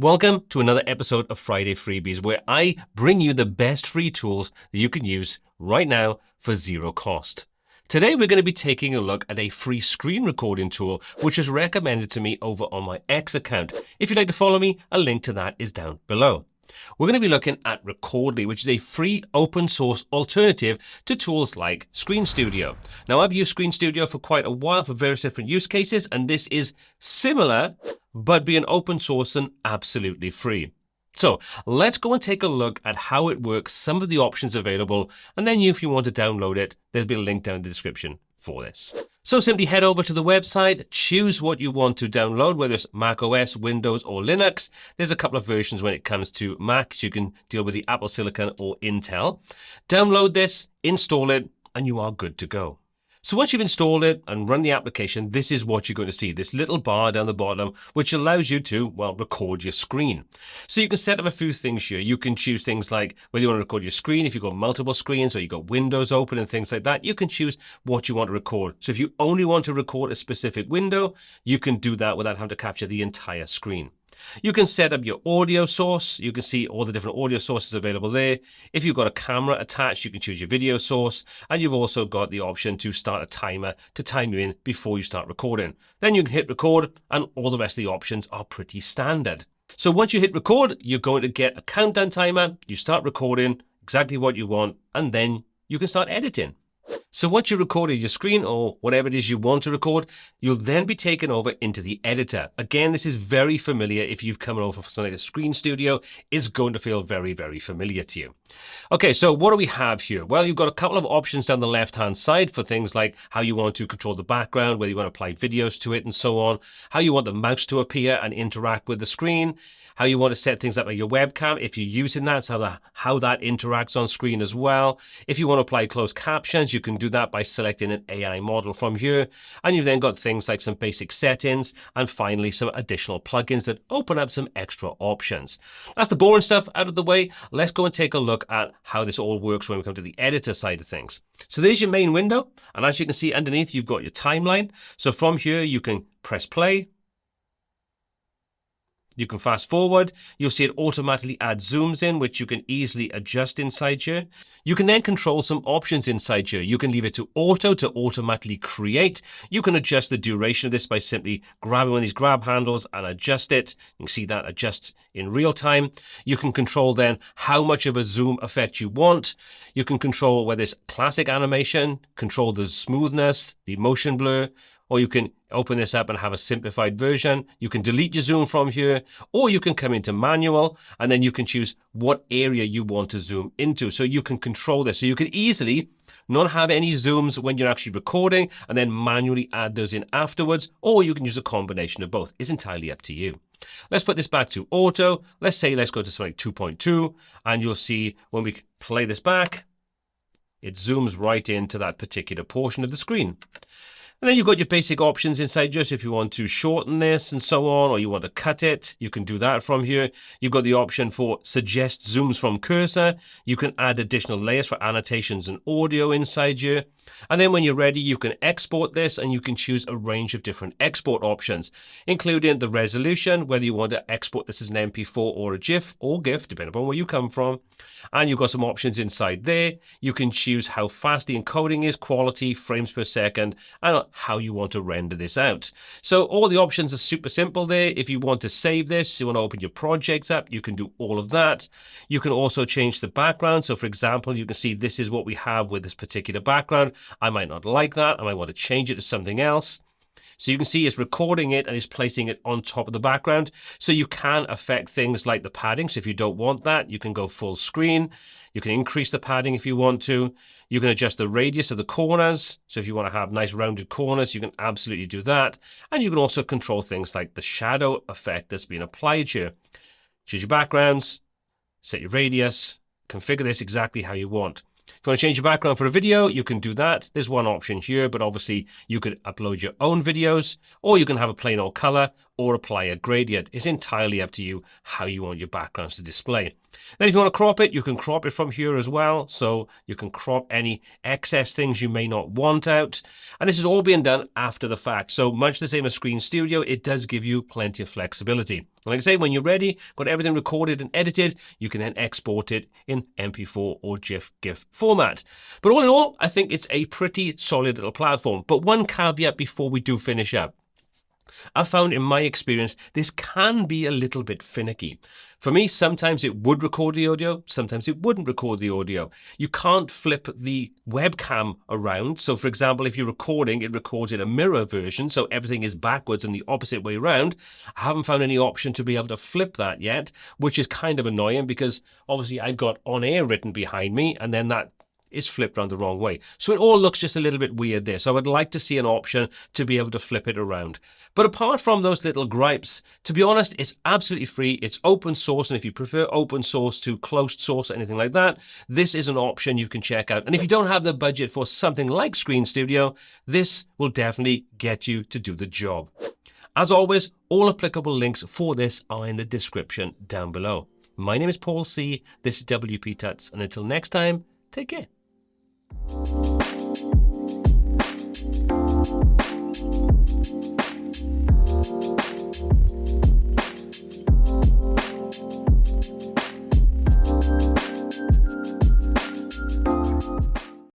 Welcome to another episode of Friday Freebies, where I bring you the best free tools that you can use right now for zero cost. Today, we're going to be taking a look at a free screen recording tool, which is recommended to me over on my X account. If you'd like to follow me, a link to that is down below. We're going to be looking at Recordly, which is a free open source alternative to tools like Screen Studio. Now, I've used Screen Studio for quite a while for various different use cases, and this is similar, but being open source and absolutely free. So let's go and take a look at how it works, some of the options available, and then if you want to download it, there'll be a link down in the description for this. So simply head over to the website, choose what you want to download, whether it's macOS, Windows, or Linux. There's a couple of versions when it comes to Mac, so you can deal with the Apple Silicon or Intel. Download this, install it, and you are good to go. So once you've installed it and run the application, this is what you're going to see, this little bar down the bottom, which allows you to, well, record your screen. So you can set up a few things here. You can choose things like whether you want to record your screen, if you've got multiple screens or you've got windows open and things like that, you can choose what you want to record. So if you only want to record a specific window, you can do that without having to capture the entire screen. You can set up your audio source. You can see all the different audio sources available there. If you've got a camera attached, you can choose your video source. And you've also got the option to start a timer to time you in before you start recording. Then you can hit record, and all the rest of the options are pretty standard. So once you hit record, you're going to get a countdown timer. You start recording exactly what you want, and then you can start editing. So once you recorded your screen or whatever it is you want to record, you'll then be taken over into the editor. Again, this is very familiar. If you've come over for something like a Screen Studio, it's going to feel very, very familiar to you. Okay, so what do we have here? Well, you've got a couple of options down the left-hand side for things like how you want to control the background, whether you want to apply videos to it and so on, how you want the mouse to appear and interact with the screen, how you want to set things up like your webcam, if you're using that, so how that interacts on screen as well. If you want to apply closed captions, you can do that by selecting an AI model from here. And you've then got things like some basic settings and finally some additional plugins that open up some extra options. That's the boring stuff out of the way. Let's go and take a look at how this all works when we come to the editor side of things. So there's your main window. And as you can see underneath, you've got your timeline. So from here, you can press play. You can fast forward. You'll see it automatically add zooms in, which you can easily adjust inside here. You can then control some options inside here. You can leave it to auto to automatically create. You can adjust the duration of this by simply grabbing one of these grab handles and adjust it. You can see that adjusts in real time. You can control then how much of a zoom effect you want. You can control whether it's classic animation, control the smoothness, the motion blur, or you can open this up and have a simplified version. You can delete your zoom from here, or you can come into manual, and then you can choose what area you want to zoom into. So you can control this. So you can easily not have any zooms when you're actually recording, and then manually add those in afterwards, or you can use a combination of both. It's entirely up to you. Let's put this back to auto. Let's go to something like 2.2, and you'll see when we play this back, it zooms right into that particular portion of the screen. And then you've got your basic options inside just if you want to shorten this and so on, or you want to cut it, you can do that from here. You've got the option for suggest zooms from cursor. You can add additional layers for annotations and audio inside here. And then when you're ready, you can export this and you can choose a range of different export options, including the resolution, whether you want to export this as an MP4 or a GIF or GIF, depending upon where you come from. And you've got some options inside there. You can choose how fast the encoding is, quality, frames per second, and how you want to render this out. So all the options are super simple there. If you want to save this, you want to open your projects up, you can do all of that. You can also change the background. So for example, you can see this is what we have with this particular background. I might not like that. I might want to change it to something else. So you can see it's recording it and it's placing it on top of the background. So you can affect things like the padding. So if you don't want that, you can go full screen. You can increase the padding if you want to. You can adjust the radius of the corners. So if you want to have nice rounded corners, you can absolutely do that. And you can also control things like the shadow effect that's been applied here. Choose your backgrounds, set your radius, configure this exactly how you want. If you want to change your background for a video, you can do that. There's one option here, but obviously you could upload your own videos, or you can have a plain old color or apply a gradient. It's entirely up to you how you want your backgrounds to display. Then if you want to crop it, you can crop it from here as well. So you can crop any excess things you may not want out. And this is all being done after the fact. So much the same as Screen Studio, it does give you plenty of flexibility. Like I say, when you're ready, got everything recorded and edited, you can then export it in MP4 or GIF format. But all in all, I think it's a pretty solid little platform. But one caveat before we do finish up. I've found in my experience, this can be a little bit finicky. For me, sometimes it would record the audio, sometimes it wouldn't record the audio. You can't flip the webcam around. So for example, if you're recording, it records in a mirror version, so everything is backwards and the opposite way around. I haven't found any option to be able to flip that yet, which is kind of annoying because obviously I've got on air written behind me and then that is flipped around the wrong way. So it all looks just a little bit weird there. So I would like to see an option to be able to flip it around. But apart from those little gripes, to be honest, it's absolutely free. It's open source. And if you prefer open source to closed source or anything like that, this is an option you can check out. And if you don't have the budget for something like Screen Studio, this will definitely get you to do the job. As always, all applicable links for this are in the description down below. My name is Paul C. This is WPTuts. And until next time, take care.